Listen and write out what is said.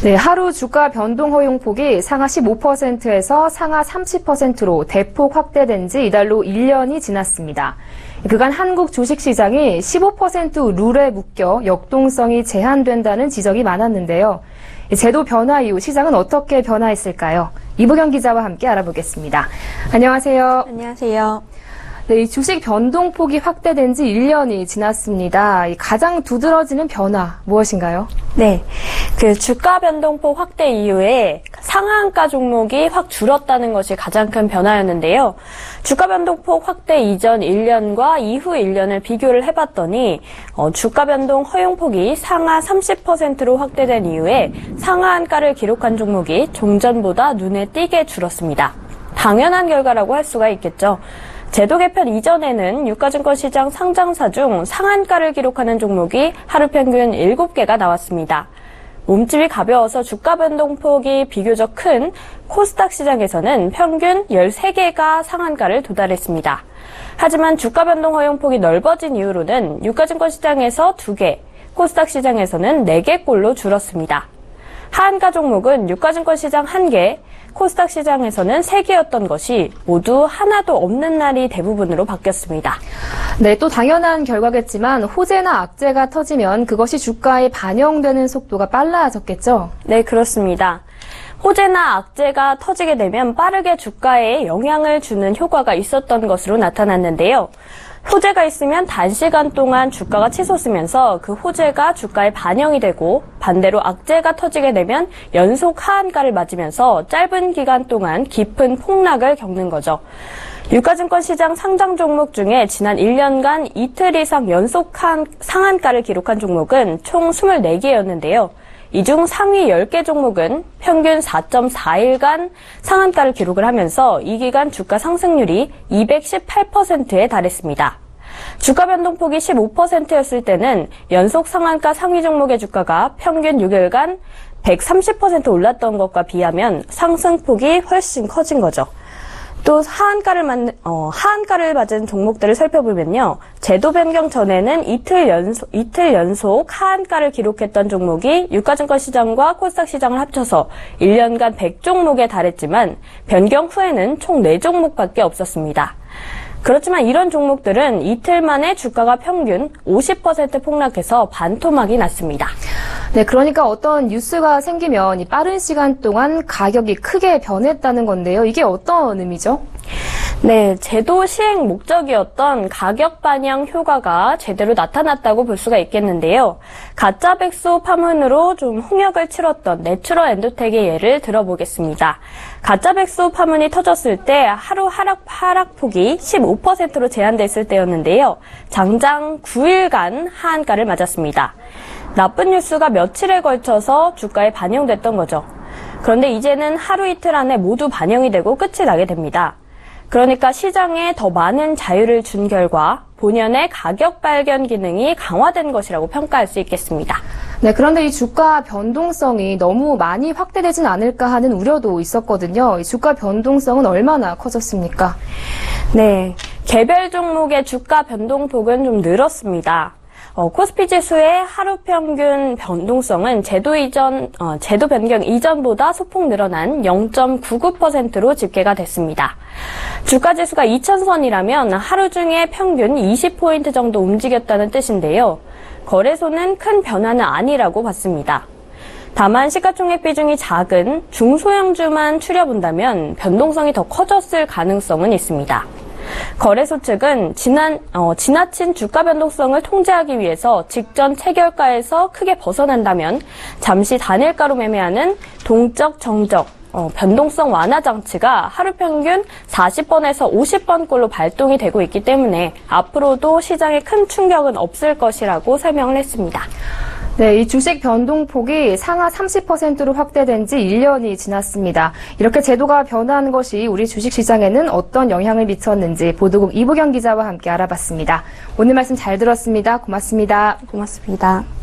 네, 하루 주가 변동 허용폭이 상하 15%에서 상하 30%로 대폭 확대된 지 이달로 1년이 지났습니다. 그간 한국 주식시장이 15% 룰에 묶여 역동성이 제한된다는 지적이 많았는데요. 제도 변화 이후 시장은 어떻게 변화했을까요? 이보경 기자와 함께 알아보겠습니다. 안녕하세요. 안녕하세요. 네, 이 주식 변동폭이 확대된 지 1년이 지났습니다. 가장 두드러지는 변화 무엇인가요? 네, 주가 변동폭 확대 이후에 상한가 종목이 확 줄었다는 것이 가장 큰 변화였는데요. 주가 변동폭 확대 이전 1년과 이후 1년을 비교를 해봤더니 주가 변동 허용폭이 상하 30%로 확대된 이후에 상한가를 기록한 종목이 종전보다 눈에 띄게 줄었습니다. 당연한 결과라고 할 수가 있겠죠. 제도 개편 이전에는 유가증권 시장 상장사 중 상한가를 기록하는 종목이 하루 평균 7개가 나왔습니다. 몸집이 가벼워서 주가 변동폭이 비교적 큰 코스닥 시장에서는 평균 13개가 상한가를 도달했습니다. 하지만 주가 변동 허용폭이 넓어진 이후로는 유가증권 시장에서 2개, 코스닥 시장에서는 4개꼴로 줄었습니다. 하한가 종목은 유가증권 시장 1개, 코스닥 시장에서는 3개였던 것이 모두 하나도 없는 날이 대부분으로 바뀌었습니다. 네, 또 당연한 결과겠지만 호재나 악재가 터지면 그것이 주가에 반영되는 속도가 빨라졌겠죠? 네, 그렇습니다. 호재나 악재가 터지게 되면 빠르게 주가에 영향을 주는 효과가 있었던 것으로 나타났는데요. 호재가 있으면 단시간 동안 주가가 치솟으면서 그 호재가 주가에 반영이 되고 반대로 악재가 터지게 되면 연속 하한가를 맞으면서 짧은 기간 동안 깊은 폭락을 겪는 거죠. 유가증권 시장 상장 종목 중에 지난 1년간 이틀 이상 연속 상한가를 기록한 종목은 총 24개였는데요. 이 중 상위 10개 종목은 평균 4.4일간 상한가를 기록을 하면서 이 기간 주가 상승률이 218%에 달했습니다. 주가 변동폭이 15%였을 때는 연속 상한가 상위 종목의 주가가 평균 6일간 130% 올랐던 것과 비하면 상승폭이 훨씬 커진 거죠. 또 하한가를 맞은 종목들을 살펴보면요. 제도 변경 전에는 이틀 연속 하한가를 기록했던 종목이 유가증권 시장과 코스닥 시장을 합쳐서 1년간 100종목에 달했지만 변경 후에는 총 4종목밖에 없었습니다. 그렇지만 이런 종목들은 이틀 만에 주가가 평균 50% 폭락해서 반토막이 났습니다. 네, 그러니까 어떤 뉴스가 생기면 이 빠른 시간 동안 가격이 크게 변했다는 건데요. 이게 어떤 의미죠? 네, 제도 시행 목적이었던 가격 반영 효과가 제대로 나타났다고 볼 수가 있겠는데요. 가짜 백수 파문으로 좀 홍역을 치렀던 내추럴 엔도텍의 예를 들어보겠습니다. 가짜 백수 파문이 터졌을 때 하루 하락폭이 15%로 제한됐을 때였는데요. 장장 9일간 하한가를 맞았습니다. 나쁜 뉴스가 며칠에 걸쳐서 주가에 반영됐던 거죠. 그런데 이제는 하루 이틀 안에 모두 반영이 되고 끝이 나게 됩니다. 그러니까 시장에 더 많은 자유를 준 결과 본연의 가격 발견 기능이 강화된 것이라고 평가할 수 있겠습니다. 네, 그런데 이 주가 변동성이 너무 많이 확대되진 않을까 하는 우려도 있었거든요. 이 주가 변동성은 얼마나 커졌습니까? 네, 개별 종목의 주가 변동폭은 좀 늘었습니다. 코스피 지수의 하루 평균 변동성은 제도 변경 이전보다 소폭 늘어난 0.99%로 집계가 됐습니다. 주가 지수가 2000선이라면 하루 중에 평균 20포인트 정도 움직였다는 뜻인데요. 거래소는 큰 변화는 아니라고 봤습니다. 다만 시가총액 비중이 작은 중소형주만 추려본다면 변동성이 더 커졌을 가능성은 있습니다. 거래소 측은 지나친 주가 변동성을 통제하기 위해서 직전 체결가에서 크게 벗어난다면 잠시 단일가로 매매하는 동적, 정적, 변동성 완화 장치가 하루 평균 40번에서 50번꼴로 발동이 되고 있기 때문에 앞으로도 시장에 큰 충격은 없을 것이라고 설명을 했습니다. 네, 이 주식 변동폭이 상하 30%로 확대된 지 1년이 지났습니다. 이렇게 제도가 변화한 것이 우리 주식시장에는 어떤 영향을 미쳤는지 보도국 이보경 기자와 함께 알아봤습니다. 오늘 말씀 잘 들었습니다. 고맙습니다. 고맙습니다.